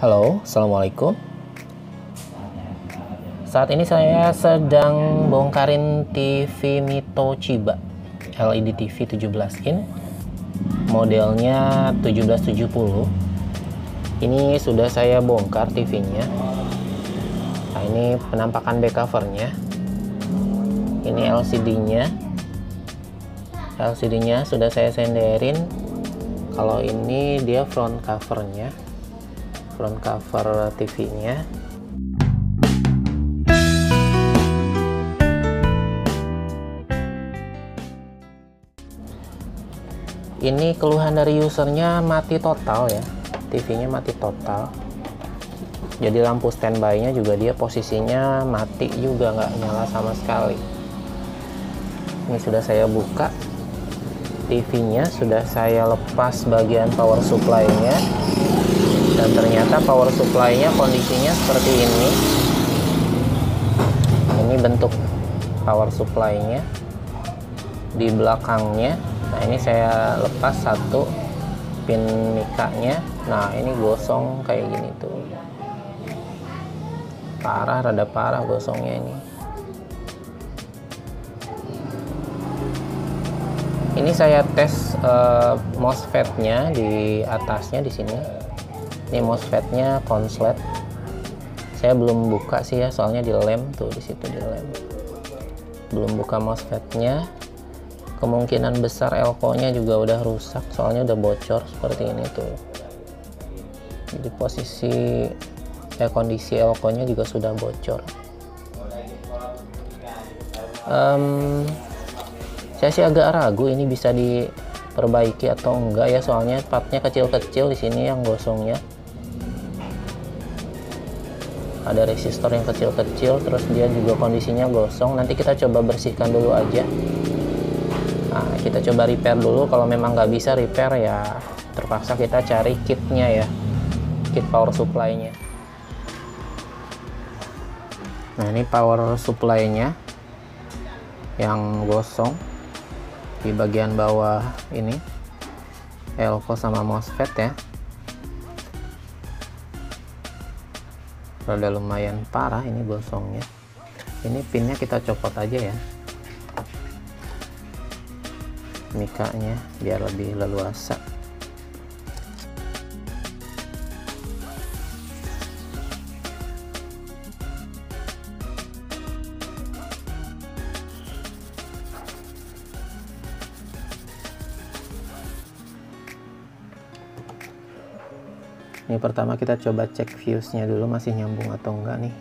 Halo, assalamualaikum. Saat ini saya sedang bongkarin TV Mito Chiba LED TV 17 in, modelnya 1770. Ini sudah saya bongkar TV-nya. Nah, ini penampakan back covernya. Ini LCD-nya. LCD-nya sudah saya senderin. Kalau ini dia front covernya. Front cover TV-nya. Ini keluhan dari usernya mati total ya, TV-nya mati total. Jadi lampu standby-nya juga dia posisinya mati juga, nggak nyala sama sekali. Ini sudah saya buka TV-nya, sudah saya lepas bagian power supply-nya. Dan ternyata power supply-nya kondisinya seperti ini. Ini bentuk power supply-nya di belakangnya. Nah, ini saya lepas satu pin mikanya. Nah, ini gosong kayak gini tuh. Parah, rada parah gosongnya ini. Ini saya tes MOSFET-nya di atasnya di sini. Ini MOSFET-nya konslet. Saya belum buka sih ya, soalnya di lem tuh, di situ di lem. Belum buka MOSFET-nya. Kemungkinan besar elko-nya juga udah rusak, soalnya udah bocor seperti ini tuh. Jadi posisi kondisi elko-nya juga sudah bocor. Saya sih agak ragu ini bisa diperbaiki atau enggak ya, soalnya partnya kecil-kecil di sini yang gosongnya. Ada resistor yang kecil-kecil, terus dia juga kondisinya gosong. Nanti kita coba bersihkan dulu aja. Nah, kita coba repair dulu. Kalau memang nggak bisa repair ya terpaksa kita cari kitnya ya, kit power supply-nya. Nah, ini power supply-nya yang gosong di bagian bawah ini, elko sama MOSFET ya. Rada lumayan parah ini gosongnya. Ini pinnya kita copot aja ya, mikanya biar lebih leluasa. Ini pertama kita coba cek fuse-nya dulu masih nyambung atau enggak nih.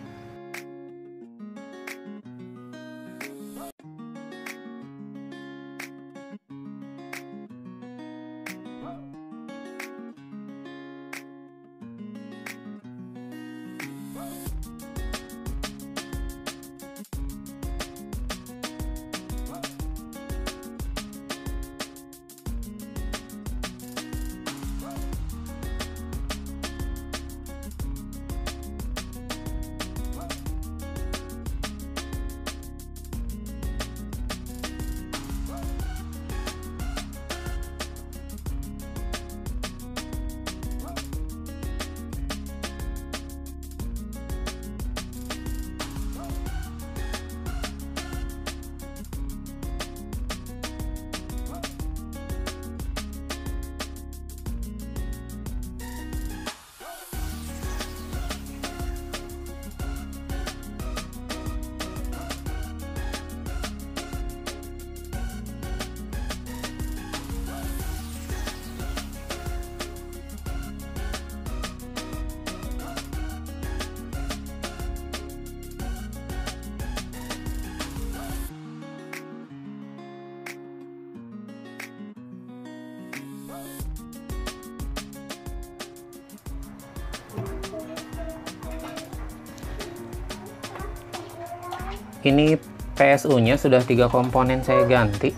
Ini PSU-nya sudah 3 komponen saya ganti.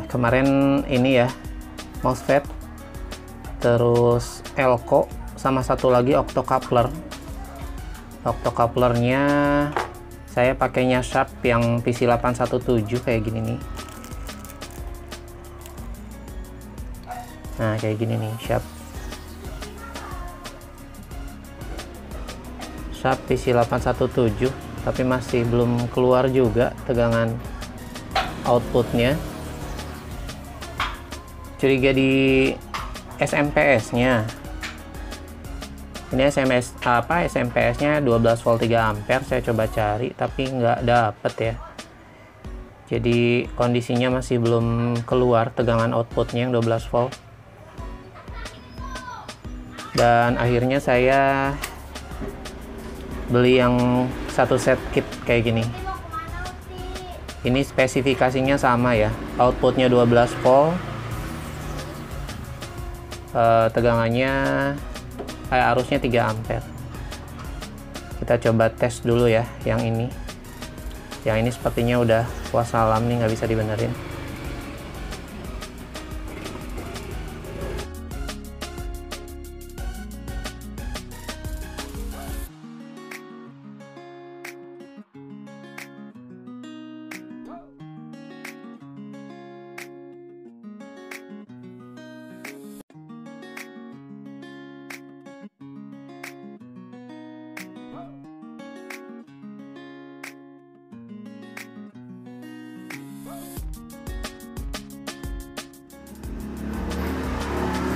Kemarin ini ya, MOSFET, terus elko, sama satu lagi octocoupler. Octocouplernya saya pakainya Sharp yang PC817 kayak gini nih. Nah, kayak gini nih, Sharp. SAP TC817, tapi masih belum keluar juga tegangan outputnya. Curiga di SMPS-nya. Ini SMPS-nya 12 volt 3 ampere. Saya coba cari tapi nggak dapet ya. Jadi kondisinya masih belum keluar tegangan outputnya yang 12 volt. Dan akhirnya saya beli yang satu set kit kayak gini. Ini spesifikasinya sama ya, outputnya 12 volt, tegangannya arusnya 3 ampere. Kita coba tes dulu ya yang ini. Yang ini sepertinya udah wassalam nih, nggak bisa dibenerin.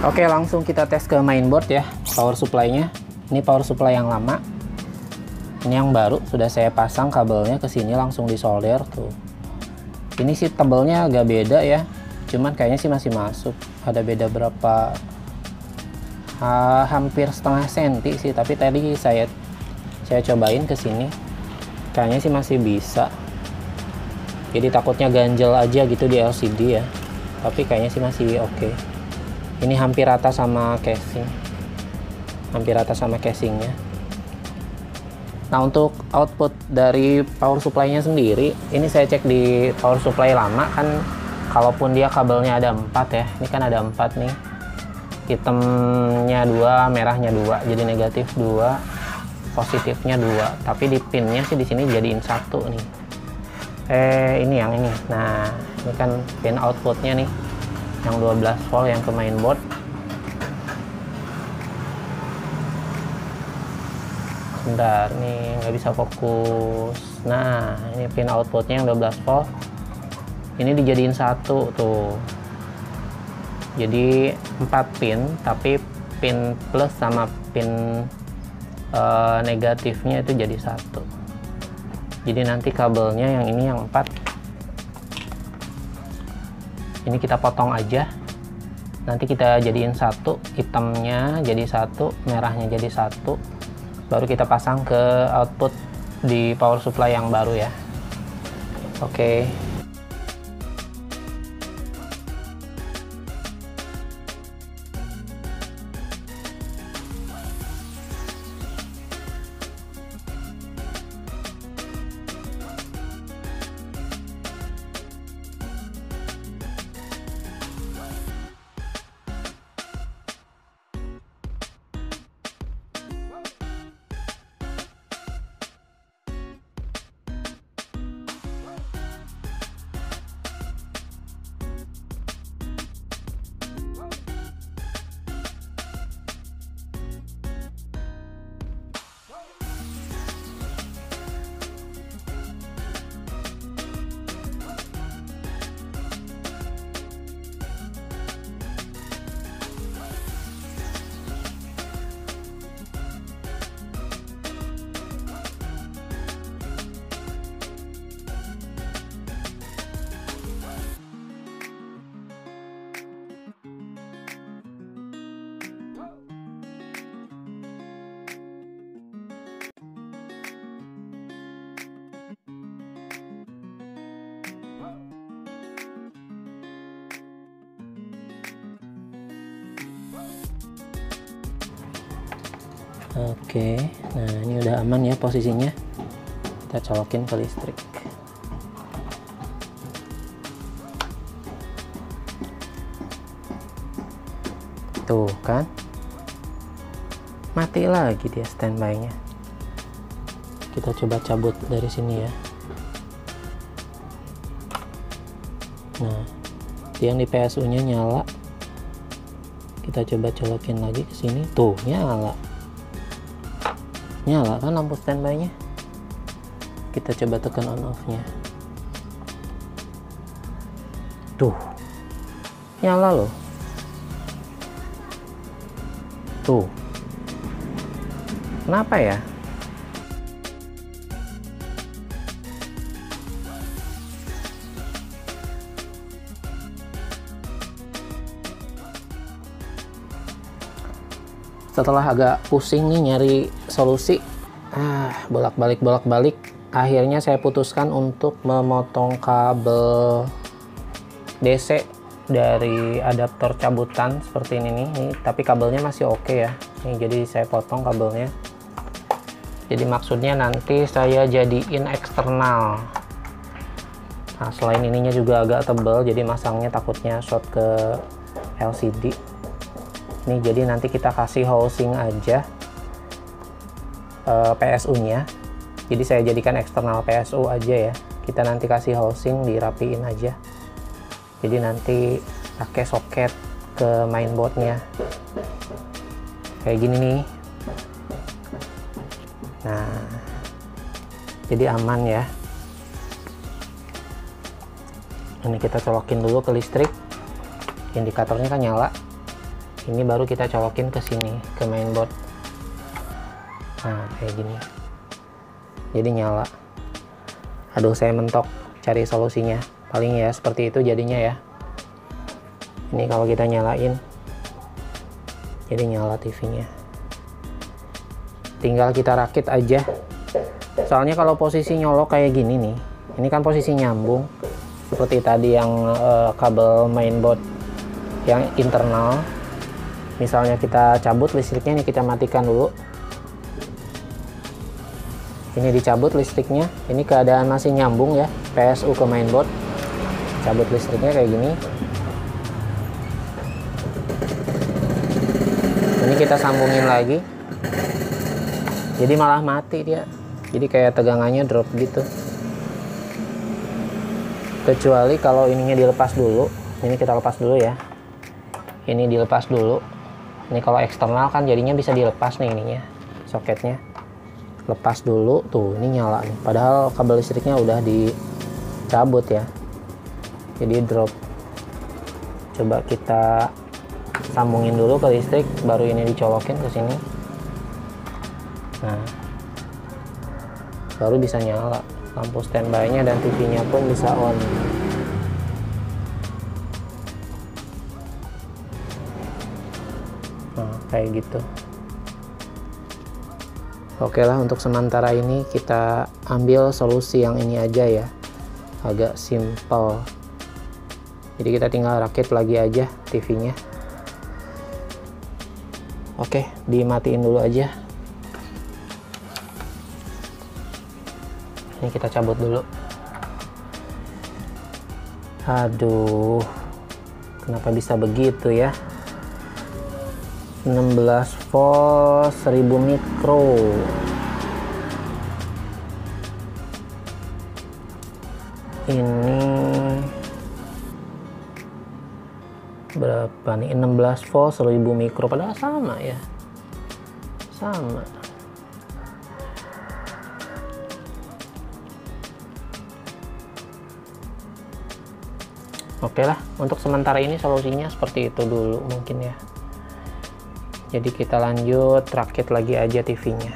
Oke, langsung kita tes ke mainboard ya, power supply-nya. Ini power supply yang lama. Ini yang baru, sudah saya pasang kabelnya ke sini langsung disolder tuh. Ini sih tebelnya agak beda ya, cuman kayaknya sih masih masuk. Ada beda berapa, hampir setengah senti sih, tapi tadi saya cobain ke sini, kayaknya sih masih bisa. Jadi takutnya ganjel aja gitu di LCD ya, tapi kayaknya sih masih oke. Ini hampir rata sama casing, hampir rata sama casingnya. Nah, untuk output dari power supply-nya sendiri, ini saya cek di power supply lama kan, kalaupun dia kabelnya ada 4 ya, ini kan ada 4 nih, hitamnya 2, merahnya 2, jadi negatif 2, positifnya 2, tapi di pinnya sih di sini jadiin 1 nih. Ini yang ini. Nah, ini kan pin outputnya nih, yang 12 volt yang ke mainboard. Bentar nih, nggak bisa fokus. Nah, ini pin outputnya yang 12 volt, ini dijadiin 1 tuh, jadi 4 pin, tapi pin plus sama pin negatifnya itu jadi 1. Jadi nanti kabelnya yang ini yang 4 ini kita potong aja, nanti kita jadiin 1, hitamnya jadi 1, merahnya jadi 1, baru kita pasang ke output di power supply yang baru ya. Oke. Oke, nah ini udah aman ya posisinya. Kita colokin ke listrik. Tuh kan, mati lagi dia standby-nya. Kita coba cabut dari sini ya. Nah, yang di PSU-nya nyala. Kita coba colokin lagi ke sini. Tuh, nyala. Nyala kan lampu standby-nya. Kita coba tekan on off-nya. Tuh, nyala loh. Tuh, kenapa ya? Setelah agak pusing nih nyari solusi, bolak-balik, akhirnya saya putuskan untuk memotong kabel DC dari adaptor cabutan seperti ini nih. Tapi kabelnya masih oke ya. Nih, jadi saya potong kabelnya. Jadi maksudnya nanti saya jadiin eksternal. Nah, selain ininya juga agak tebal, jadi masangnya takutnya short ke LCD. Nih, jadi nanti kita kasih housing aja PSU-nya. Jadi saya jadikan eksternal PSU aja ya. Kita nanti kasih housing, dirapiin aja. Jadi nanti pakai soket ke mainboardnya. Kayak gini nih. Nah, jadi aman ya. Ini kita colokin dulu ke listrik. Indikatornya kan nyala. Ini baru kita colokin ke sini, ke mainboard. Nah, kayak gini. Jadi nyala. Aduh, saya mentok cari solusinya. Paling ya seperti itu jadinya ya. Ini kalau kita nyalain, jadi nyala TV-nya. Tinggal kita rakit aja. Soalnya kalau posisi nyolok kayak gini nih, ini kan posisi nyambung. Seperti tadi yang kabel mainboard yang internal. Misalnya kita cabut listriknya, nih kita matikan dulu. Ini dicabut listriknya, ini keadaan masih nyambung ya, PSU ke mainboard. Cabut listriknya kayak gini. Ini kita sambungin lagi. Jadi malah mati dia. Jadi kayak tegangannya drop gitu. Kecuali kalau ininya dilepas dulu. Ini kita lepas dulu ya. Ini dilepas dulu. Ini kalau eksternal kan jadinya bisa dilepas nih ininya, soketnya. Lepas dulu, tuh ini nyala nih. Padahal kabel listriknya udah dicabut ya. Jadi drop. Coba kita sambungin dulu ke listrik, baru ini dicolokin ke sini. Nah, baru bisa nyala. Lampu standby-nya dan TV-nya pun bisa on. Nah, kayak gitu. Oke lah, untuk sementara ini kita ambil solusi yang ini aja ya. Agak simple. Jadi kita tinggal rakit lagi aja TV-nya. Oke, dimatiin dulu aja. Ini kita cabut dulu. Aduh, kenapa bisa begitu ya? 16 volt 1000 mikro. Ini berapa nih? 16 volt 1000 mikro, padahal sama ya. Sama. Oke lah, untuk sementara ini solusinya seperti itu dulu mungkin ya. Jadi kita lanjut rakit lagi aja TV-nya.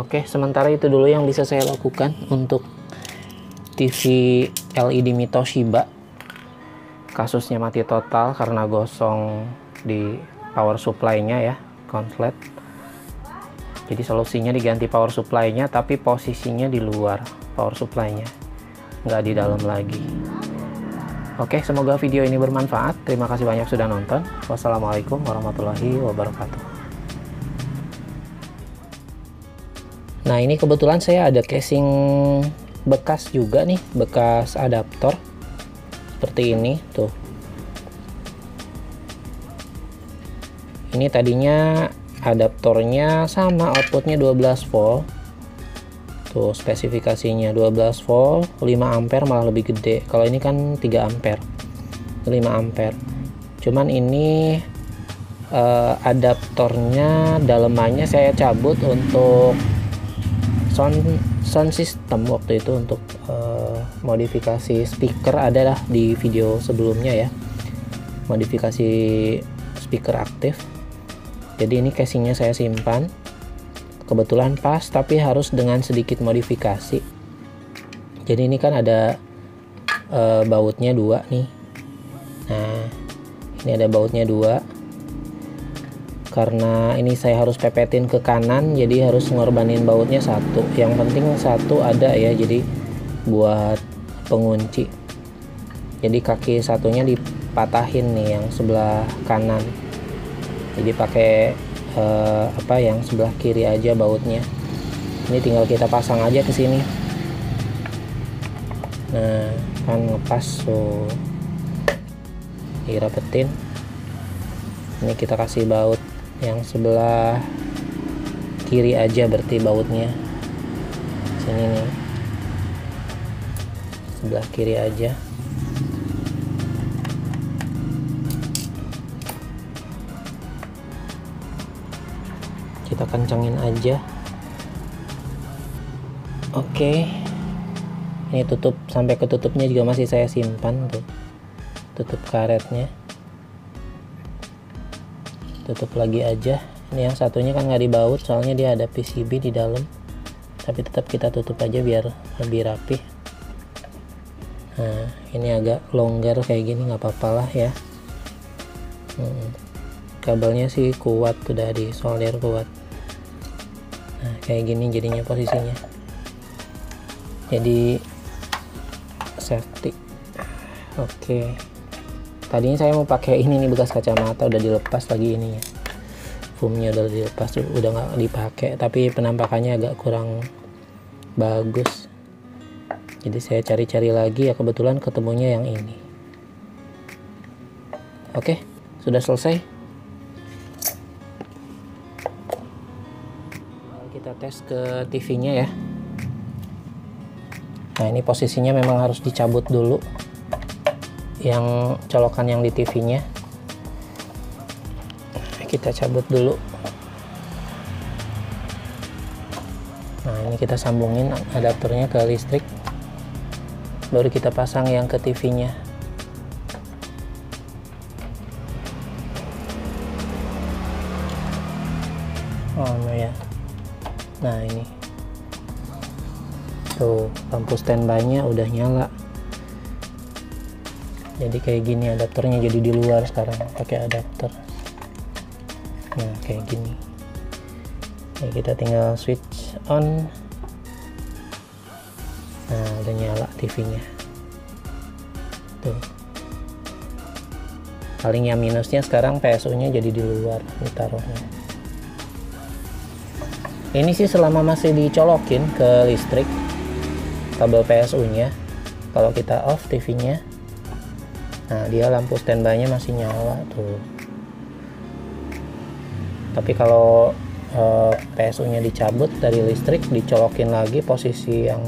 Oke, sementara itu dulu yang bisa saya lakukan untuk TV LED Mi Toshiba. Kasusnya mati total karena gosong di power supply-nya ya, konslet. Jadi solusinya diganti power supply-nya, tapi posisinya di luar power supply-nya, nggak di dalam lagi. Oke, semoga video ini bermanfaat. Terima kasih banyak sudah nonton. Wassalamualaikum warahmatullahi wabarakatuh. Nah, ini kebetulan saya ada casing bekas juga nih, bekas adaptor seperti ini tuh. Ini tadinya adaptornya sama, outputnya 12 volt tuh, spesifikasinya 12 volt 5 ampere, malah lebih gede. Kalau ini kan 3 ampere 5 ampere. Cuman ini adaptornya dalemannya saya cabut untuk sound system waktu itu, untuk modifikasi speaker. Adalah di video sebelumnya ya, modifikasi speaker aktif. Jadi ini casingnya saya simpan, kebetulan pas, tapi harus dengan sedikit modifikasi. Jadi ini kan ada bautnya 2 nih. Nah, ini ada bautnya 2. Karena ini saya harus pepetin ke kanan, jadi harus ngorbanin bautnya 1. Yang penting 1 ada ya, jadi buat pengunci. Jadi kaki satunya dipatahin nih, yang sebelah kanan. Jadi pakai yang sebelah kiri aja bautnya. Ini tinggal kita pasang aja ke sini. Nah, kan ngepas tuh. Dirapetin. Ini kita kasih baut yang sebelah kiri aja, berarti bautnya sini nih, sebelah kiri aja. Kita kencangin aja. Oke, ini tutup, sampai ketutupnya juga masih saya simpan tuh, tutup karetnya. Tutup lagi aja. Ini yang satunya kan nggak dibaut, soalnya dia ada PCB di dalam, tapi tetap kita tutup aja biar lebih rapi. Nah, ini agak longgar kayak gini, nggak apa-apa lah ya. Kabelnya sih kuat, udah disolder kuat. Nah, kayak gini jadinya posisinya, jadi safety. Oke. Tadinya saya mau pakai ini nih, bekas kacamata, udah dilepas lagi ininya, foamnya udah dilepas, udah nggak dipakai, tapi penampakannya agak kurang bagus. Jadi saya cari-cari lagi ya, kebetulan ketemunya yang ini. Oke, sudah selesai. Kita tes ke TV-nya ya. Nah, ini posisinya memang harus dicabut dulu, yang colokan yang di TV-nya kita cabut dulu. Nah, ini kita sambungin adaptornya ke listrik, baru kita pasang yang ke TV-nya. Oh no ya. Nah, ini tuh lampu standby-nya udah nyala. Jadi kayak gini adapternya, jadi di luar sekarang pakai adapter. Nah, kayak gini. Ini kita tinggal switch on. Nah, udah nyala TV-nya. Tuh. Paling yang minusnya sekarang PSU-nya jadi di luar ditaruhnya. Ini sih selama masih dicolokin ke listrik kabel PSU-nya. Kalau kita off TV-nya, nah dia lampu standby-nya masih nyala tuh. Tapi kalau PSU-nya dicabut dari listrik, dicolokin lagi, posisi yang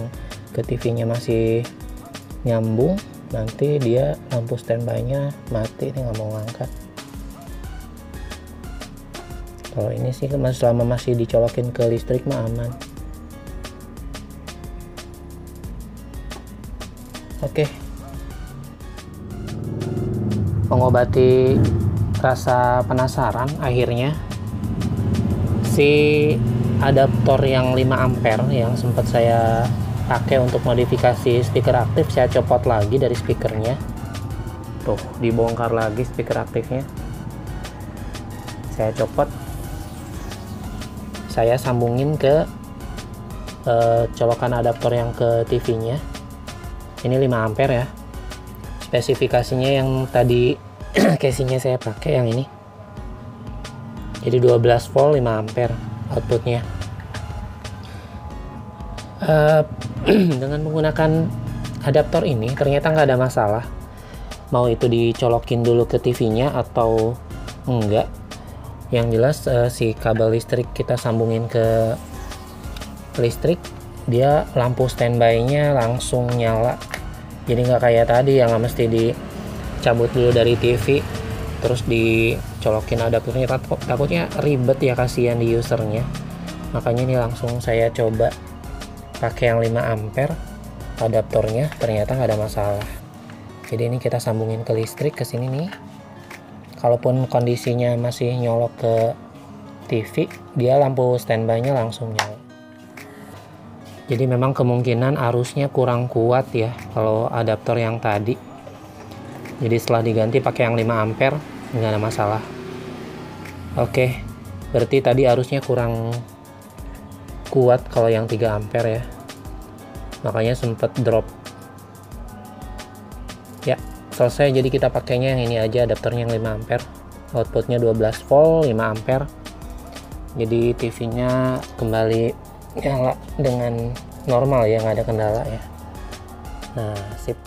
ke TV-nya masih nyambung, nanti dia lampu standby-nya mati, ini nggak mau ngangkat. Kalau ini sih selama masih dicolokin ke listrik mah aman. Oke. Mengobati rasa penasaran, akhirnya si adaptor yang 5 ampere yang sempat saya pakai untuk modifikasi speaker aktif, saya copot lagi dari speakernya. Tuh, dibongkar lagi speaker aktifnya. Saya copot. Saya sambungin ke colokan adaptor yang ke TV-nya. Ini 5 ampere ya. Spesifikasinya yang tadi casingnya saya pakai yang ini. Jadi 12 volt 5 ampere outputnya. Dengan menggunakan adaptor ini ternyata nggak ada masalah. Mau itu dicolokin dulu ke TV-nya atau enggak. Yang jelas si kabel listrik kita sambungin ke listrik, dia lampu standby-nya langsung nyala. Jadi nggak kayak tadi yang mesti dicabut dulu dari TV terus dicolokin adaptornya, takutnya ribet ya, kasihan di usernya. Makanya ini langsung saya coba pakai yang 5 ampere adaptornya, ternyata nggak ada masalah. Jadi ini kita sambungin ke listrik ke sini nih. Kalaupun kondisinya masih nyolok ke TV, dia lampu standby-nya langsung nyala. Jadi memang kemungkinan arusnya kurang kuat ya kalau adaptor yang tadi. Jadi setelah diganti pakai yang 5 ampere nggak ada masalah. Oke, berarti tadi arusnya kurang kuat kalau yang 3 ampere ya. Makanya sempet drop. Ya, selesai. Jadi kita pakainya yang ini aja, adaptornya yang 5 ampere. Outputnya 12 volt 5 ampere. Jadi TV-nya kembali nyala dengan normal ya, nggak ada kendala ya. Nah, sip.